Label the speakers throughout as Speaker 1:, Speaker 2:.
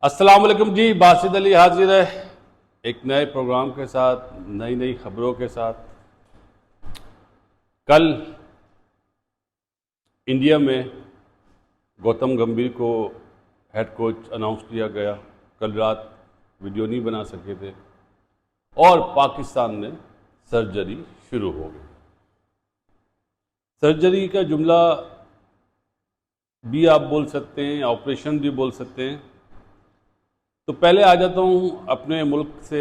Speaker 1: अस्सलाम वालेकुम जी। बासित अली हाजिर है एक नए प्रोग्राम के साथ, नई नई खबरों के साथ। कल इंडिया में गौतम गंभीर को हेड कोच अनाउंस किया गया। कल रात वीडियो नहीं बना सके थे और पाकिस्तान में सर्जरी शुरू हो गई। सर्जरी का जुमला भी आप बोल सकते हैं, ऑपरेशन भी बोल सकते हैं। तो पहले आ जाता हूँ अपने मुल्क से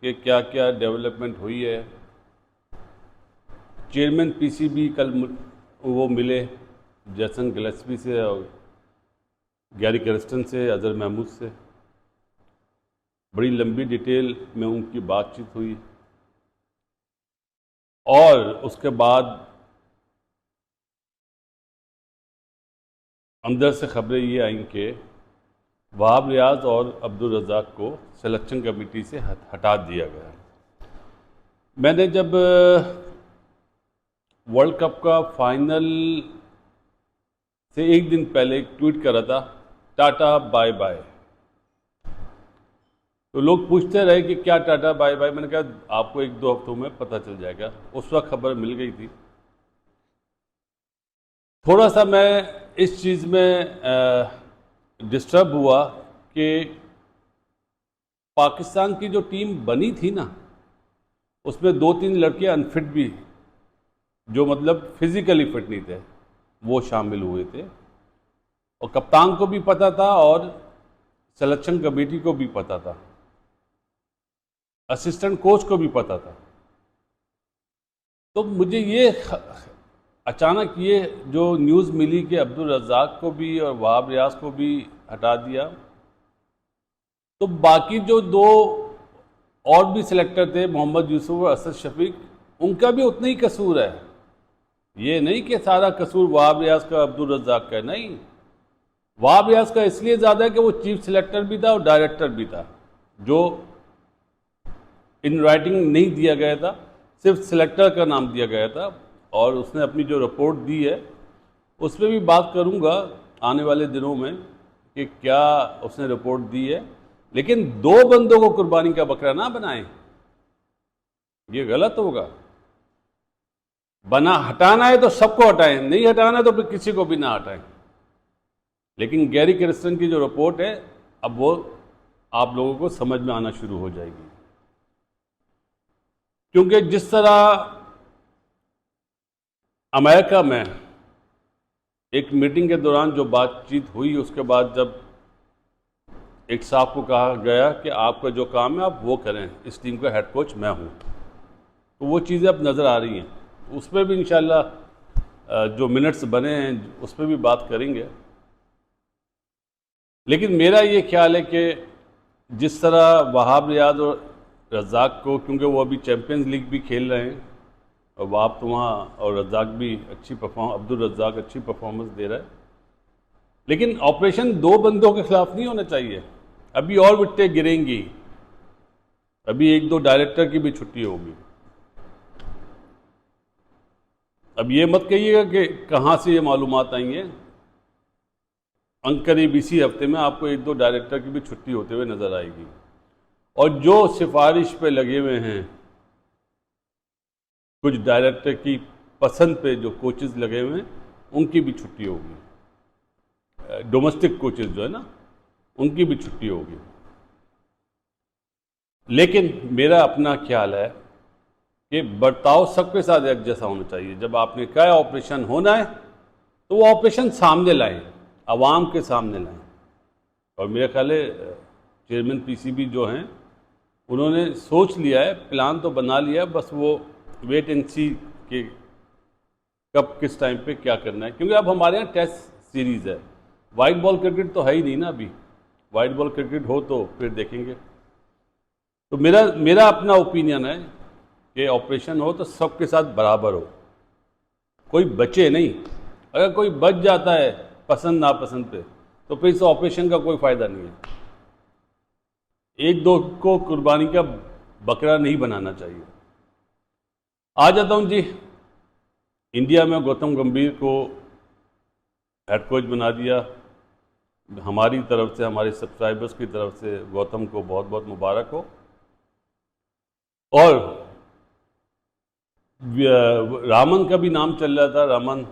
Speaker 1: कि क्या क्या डेवलपमेंट हुई है। चेयरमैन पीसीबी कल वो मिले जैसन गिलेस्पी से और गैरी कर्स्टन से, अजहर महमूद से। बड़ी लंबी डिटेल में उनकी बातचीत हुई और उसके बाद अंदर से खबरें ये आईं कि वहाब रियाज और अब्दुल रज़ाक को सिलेक्शन कमेटी से हटा दिया गया। मैंने जब वर्ल्ड कप का फाइनल से एक दिन पहले एक ट्वीट करा था, टाटा बाय बाय। तो लोग पूछते रहे कि क्या टाटा बाय बाय। मैंने कहा आपको एक दो हफ्तों में पता चल जाएगा। उस वक्त खबर मिल गई थी। थोड़ा सा मैं इस चीज़ में डिस्टर्ब हुआ कि पाकिस्तान की जो टीम बनी थी ना, उसमें दो तीन लड़के अनफिट भी, जो मतलब फिजिकली फिट नहीं थे, वो शामिल हुए थे। और कप्तान को भी पता था और सिलेक्शन कमेटी को भी पता था, असिस्टेंट कोच को भी पता था। तो मुझे ये अचानक ये जो न्यूज़ मिली कि अब्दुल रज़ाक को भी और वहाब रियाज को भी हटा दिया, तो बाकी जो दो और भी सिलेक्टर थे, मोहम्मद यूसुफ और असद शफीक, उनका भी उतना ही कसूर है। ये नहीं कि सारा कसूर वहाब रियाज का अब्दुल रज़ाक का, नहीं। वहाब रियाज का इसलिए ज़्यादा है कि वो चीफ सिलेक्टर भी था और डायरेक्टर भी था, जो इन राइटिंग नहीं दिया गया था, सिर्फ सिलेक्टर का नाम दिया गया था। और उसने अपनी जो रिपोर्ट दी है उस पर भी बात करूंगा आने वाले दिनों में कि क्या उसने रिपोर्ट दी है। लेकिन दो बंदों को कुर्बानी का बकरा ना बनाएं, ये गलत होगा। बना हटाना है तो सबको हटाएं, नहीं हटाना है तो फिर किसी को भी ना हटाएं। लेकिन गैरी कर्स्टन की जो रिपोर्ट है, अब वो आप लोगों को समझ में आना शुरू हो जाएगी। क्योंकि जिस तरह अमेरिका में एक मीटिंग के दौरान जो बातचीत हुई, उसके बाद जब एक साहब को कहा गया कि आपका जो काम है आप वो करें, इस टीम का हेड कोच मैं हूँ, तो वो चीज़ें अब नज़र आ रही हैं। उस पर भी इंशाल्लाह जो मिनट्स बने हैं उस पर भी बात करेंगे। लेकिन मेरा ये ख्याल है कि जिस तरह वहाब रियाज और रज़ाक को, क्योंकि वो अभी चैम्पियंस लीग भी खेल रहे हैं और वहाब तो वहाँ, और रज़ाक भी अब्दुल रज़ाक अच्छी परफॉर्मेंस दे रहा है, लेकिन ऑपरेशन दो बंदों के खिलाफ नहीं होना चाहिए। अभी और विकटें गिरेंगी, अभी एक दो डायरेक्टर की भी छुट्टी होगी। अब ये मत कहिएगा कि कहाँ से ये मालूमात आई हैं। अंकरीब इसी हफ्ते में आपको एक दो डायरेक्टर की भी छुट्टी होते हुए नजर आएगी। और जो सिफारिश पे लगे हुए हैं, कुछ डायरेक्टर की पसंद पे जो कोचेज लगे हुए हैं, उनकी भी छुट्टी होगी। डोमेस्टिक कोचेज जो है ना, उनकी भी छुट्टी होगी। लेकिन मेरा अपना ख्याल है कि बर्ताव सबके साथ एक जैसा होना चाहिए। जब आपने कहा ऑपरेशन होना है तो वो ऑपरेशन सामने लाएं, आवाम के सामने लाएं। और मेरा ख्याल है चेयरमैन पीसीबी जो हैं, उन्होंने सोच लिया है, प्लान तो बना लिया, बस वो वेट एंड सी कि कब किस टाइम पे क्या करना है। क्योंकि अब हमारे यहाँ टेस्ट सीरीज़ है, वाइट बॉल क्रिकेट तो है ही नहीं ना अभी। वाइट बॉल क्रिकेट हो तो फिर देखेंगे। तो मेरा अपना ओपिनियन है कि ऑपरेशन हो तो सबके साथ बराबर हो, कोई बचे नहीं। अगर कोई बच जाता है पसंद नापसंद पे, तो फिर इस ऑपरेशन का कोई फ़ायदा नहीं है। एक दो को कुर्बानी का बकरा नहीं बनाना चाहिए। आ जाता हूँ जी, इंडिया में गौतम गंभीर को हेड कोच बना दिया। हमारी तरफ से, हमारे सब्सक्राइबर्स की तरफ से गौतम को बहुत बहुत मुबारक हो। और रामन का भी नाम चल रहा था, रामन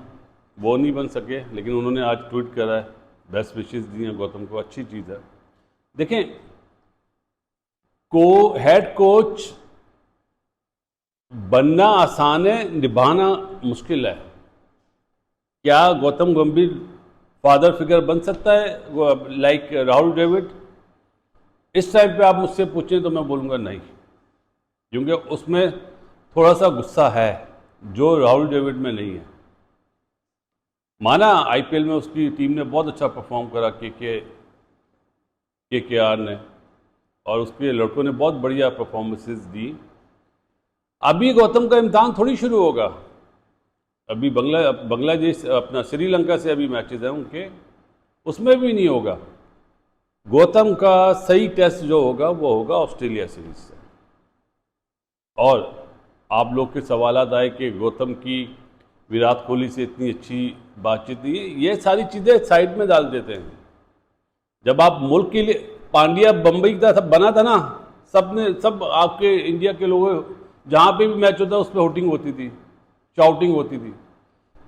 Speaker 1: वो नहीं बन सके, लेकिन उन्होंने आज ट्वीट करा है, बेस्ट विशेस दी हैं गौतम को, अच्छी चीज़ है। देखें, हेड कोच बनना आसान है, निभाना मुश्किल है। क्या गौतम गंभीर फादर फिगर बन सकता है लाइक राहुल द्रविड़? इस टाइम पे आप मुझसे पूछें तो मैं बोलूँगा नहीं, क्योंकि उसमें थोड़ा सा गुस्सा है जो राहुल द्रविड़ में नहीं है। माना आईपीएल में उसकी टीम ने बहुत अच्छा परफॉर्म करा, केकेआर ने, और उसके लड़कों ने बहुत बढ़िया परफॉर्मेंसेस दी। अभी गौतम का इम्तहान थोड़ी शुरू होगा। अभी बांग्लादेश अपना श्रीलंका से अभी मैचेस हैं उनके, उसमें भी नहीं होगा। गौतम का सही टेस्ट जो होगा वो होगा ऑस्ट्रेलिया सीरीज से। और आप लोग के सवालात आए कि गौतम की विराट कोहली से इतनी अच्छी बातचीत नहीं है, ये सारी चीज़ें साइड में डाल देते हैं। जब आप मुल्क के लिए, पांड्या बम्बई का सब बना था ना, सब आपके इंडिया के लोगों, जहाँ पे भी मैच होता उस पर होटिंग होती थी, शाउटिंग होती थी।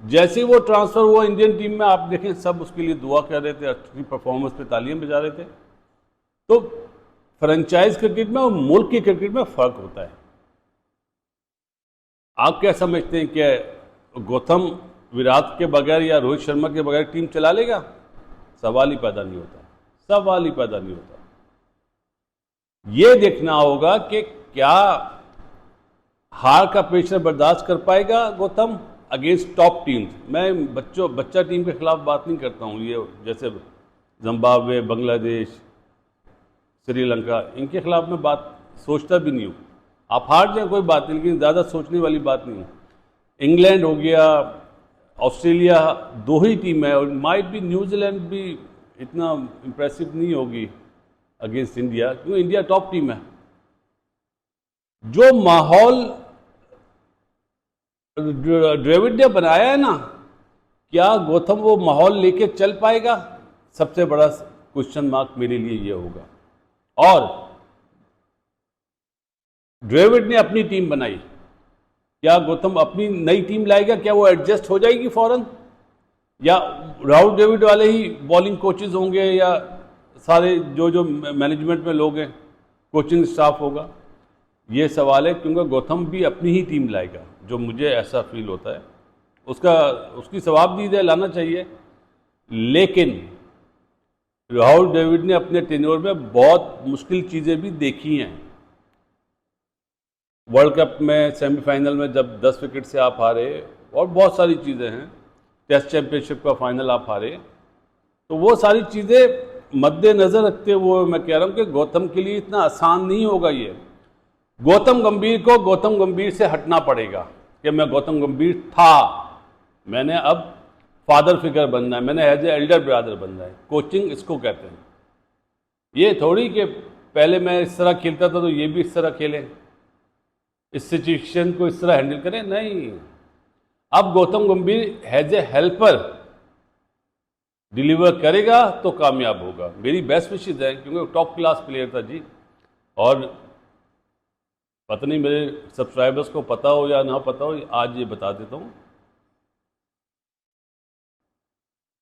Speaker 1: जैसे वो ट्रांसफ़र हुआ इंडियन टीम में, आप देखें सब उसके लिए दुआ कर रहे थे, अच्छी परफॉर्मेंस पे तालियां बजा रहे थे। तो फ्रेंचाइज क्रिकेट में और मुल्क की क्रिकेट में फ़र्क होता है। आप क्या समझते हैं कि गौतम विराट के बगैर या रोहित शर्मा के बगैर टीम चला लेगा? सवाल ही पैदा नहीं होता, सवाल ही पैदा नहीं होता। ये देखना होगा कि क्या हार का प्रेशर बर्दाश्त कर पाएगा गौतम अगेंस्ट टॉप टीम्स। मैं बच्चा टीम के खिलाफ बात नहीं करता हूँ, ये जैसे जिम्बाब्वे, बांग्लादेश, श्रीलंका, इनके खिलाफ मैं बात सोचता भी नहीं हूँ। आप हार जाए कोई बात नहीं, लेकिन ज़्यादा सोचने वाली बात नहीं है। इंग्लैंड हो गया, ऑस्ट्रेलिया, दो ही टीम है, और माइट भी न्यूजीलैंड भी इतना इम्प्रेसिव नहीं होगी अगेंस्ट इंडिया, क्योंकि इंडिया टॉप टीम है। जो माहौल द्रविड़ ने बनाया है ना, क्या गौतम वो माहौल लेके चल पाएगा? सबसे बड़ा क्वेश्चन मार्क मेरे लिए ये होगा। और द्रविड़ ने अपनी टीम बनाई, क्या गौतम अपनी नई टीम लाएगा? क्या वो एडजस्ट हो जाएगी फौरन? या राहुल द्रविड़ वाले ही बॉलिंग कोचेज होंगे, या सारे जो मैनेजमेंट में लोग हैं, कोचिंग स्टाफ होगा? ये सवाल है, क्योंकि गौतम भी अपनी ही टीम लाएगा, जो मुझे ऐसा फील होता है। उसकी जवाबदीद है, लाना चाहिए। लेकिन राहुल द्रविड़ ने अपने टेन्योर में बहुत मुश्किल चीज़ें भी देखी हैं। वर्ल्ड कप में सेमीफाइनल में जब 10 विकेट से आप हारे, और बहुत सारी चीज़ें हैं, टेस्ट चैंपियनशिप का फाइनल आप हारे, तो वो सारी चीज़ें मद्देनज़र रखते हुए मैं कह रहा हूँ कि गौतम के लिए इतना आसान नहीं होगा ये। गौतम गंभीर को गौतम गंभीर से हटना पड़ेगा कि मैं गौतम गंभीर था, मैंने अब फादर फिगर बनना है, मैंने एज ए एल्डर ब्रदर बनना है। कोचिंग इसको कहते हैं। ये थोड़ी कि पहले मैं इस तरह खेलता था तो ये भी इस तरह खेलें, इस सिचुएशन को इस तरह हैंडल करें, नहीं। अब गौतम गंभीर एज ए हेल्पर डिलीवर करेगा तो कामयाब होगा। मेरी बेस्ट विशेस है, क्योंकि टॉप क्लास प्लेयर था जी। और पता नहीं मेरे सब्सक्राइबर्स को पता हो या ना पता हो, आज ये बता देता हूँ।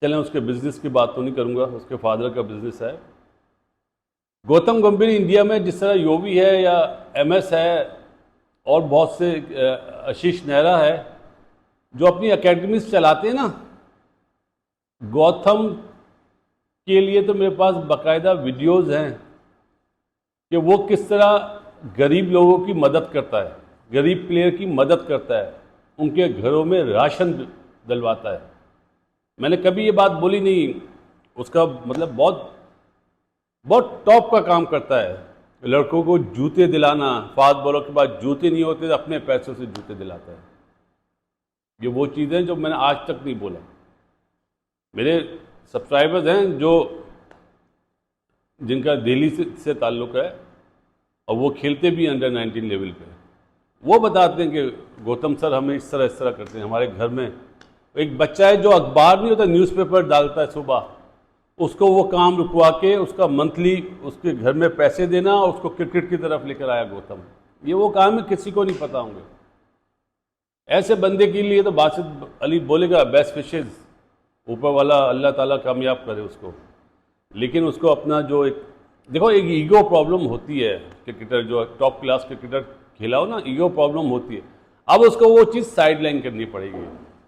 Speaker 1: चलें, उसके बिजनेस की बात तो नहीं करूँगा, उसके फादर का बिजनेस है। गौतम गंभीर इंडिया में जिस तरह योवी है या एमएस है और बहुत से आशीष नेहरा है जो अपनी अकेडमीज चलाते हैं ना, गौतम के लिए तो मेरे पास बाकायदा वीडियोज़ हैं कि वो किस तरह गरीब लोगों की मदद करता है, गरीब प्लेयर की मदद करता है, उनके घरों में राशन दिलवाता है। मैंने कभी ये बात बोली नहीं, उसका मतलब बहुत बहुत टॉप का काम करता है। लड़कों को जूते दिलाना, फास्ट बॉलर के पास जूते नहीं होते तो अपने पैसों से जूते दिलाता है। ये वो चीज़ें जो मैंने आज तक नहीं बोला। मेरे सब्सक्राइबर्स हैं जिनका दिल्ली से ताल्लुक़ है और वो खेलते भी अंडर 19 लेवल पे, वो बताते हैं कि गौतम सर हमें इस तरह करते हैं। हमारे घर में एक बच्चा है जो अखबार नहीं होता, न्यूज़पेपर डालता है सुबह, उसको वो काम रुकवा के उसका मंथली उसके घर में पैसे देना और उसको क्रिकेट की तरफ लेकर आया गौतम। ये वो काम है किसी को नहीं पता होंगे। ऐसे बंदे के लिए तो बासित अली बोलेगा बेस्ट विशेज, ऊपर वाला अल्लाह ताला कामयाब करे उसको। लेकिन उसको अपना जो एक देखो एक ईगो प्रॉब्लम होती है, क्रिकेटर जो टॉप क्लास क्रिकेटर खेला हो ना, ईगो प्रॉब्लम होती है। अब उसको वो चीज़ साइड लाइन करनी पड़ेगी,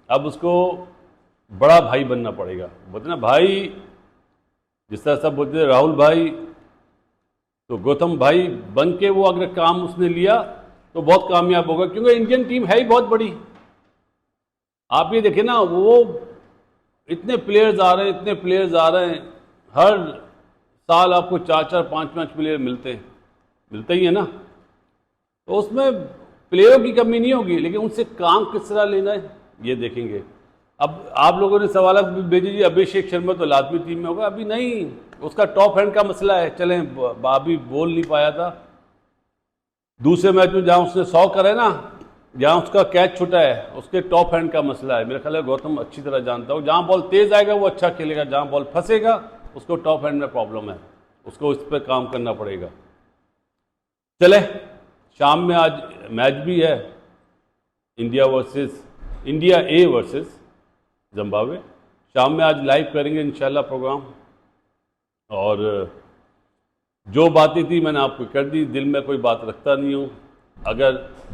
Speaker 1: अब उसको बड़ा भाई बनना पड़ेगा। बोलते ना भाई, जिस तरह सब बोलते राहुल भाई, तो गौतम भाई बन के वो अगर काम उसने लिया तो बहुत कामयाब होगा, क्योंकि इंडियन टीम है ही बहुत बड़ी। आप ये देखें ना, वो इतने प्लेयर्स आ रहे हैं, इतने प्लेयर्स आ रहे हैं, हर साल आपको 4-4, 5-5 प्लेयर मिलते ही है ना। तो उसमें प्लेयरों की कमी नहीं होगी, लेकिन उनसे काम किस तरह लेना है ये देखेंगे। अब आप लोगों ने सवाल भेजी जी अभिषेक शर्मा तो लाजमी टीम में होगा, अभी नहीं, उसका टॉप हैंड का मसला है। चलें, अभी बोल नहीं पाया था दूसरे मैच में, जहाँ उसने 100 करे ना, जहाँ उसका कैच छुटा है, उसके टॉप हैंड का मसला है। मेरा ख्याल है गौतम अच्छी तरह जानता हो, जहाँ बॉल तेज आएगा वो अच्छा खेलेगा, जहाँ बॉल फंसेगा उसको टॉप हैंड में प्रॉब्लम है, उसको इस पर काम करना पड़ेगा। चले, शाम में आज मैच भी है, इंडिया ए वर्सेस जिम्बाब्वे। शाम में आज लाइव करेंगे इंशाल्लाह प्रोग्राम, और जो बातें थी मैंने आपको कर दी, दिल में कोई बात रखता नहीं हूँ। अगर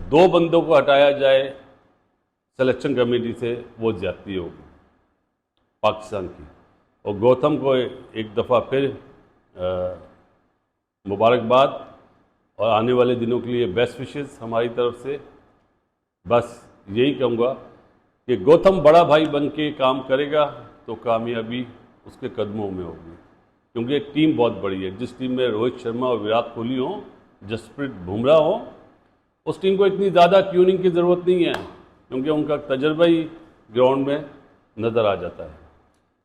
Speaker 1: 2 बंदों को हटाया जाए सिलेक्शन कमेटी से, वो ज्यादती होगी पाकिस्तान की। और गौतम को एक दफ़ा फिर मुबारकबाद, और आने वाले दिनों के लिए बेस्ट विशेस हमारी तरफ से। बस यही कहूँगा कि गौतम बड़ा भाई बन के काम करेगा तो कामयाबी उसके कदमों में होगी, क्योंकि एक टीम बहुत बड़ी है। जिस टीम में रोहित शर्मा और विराट कोहली हो, जसप्रीत बुमराह हो, उस टीम को इतनी ज़्यादा ट्यूनिंग की ज़रूरत नहीं है, क्योंकि उनका तजर्बा ही ग्राउंड में नज़र आ जाता है।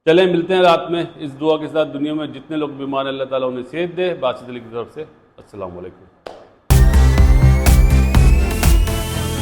Speaker 1: चलें, मिलते हैं रात में इस दुआ के साथ, दुनिया में जितने लोग बीमार हैं अल्लाह ताला उन्हें सेहत दे। बासित अली की तरफ से अस्सलाम वालेकुम।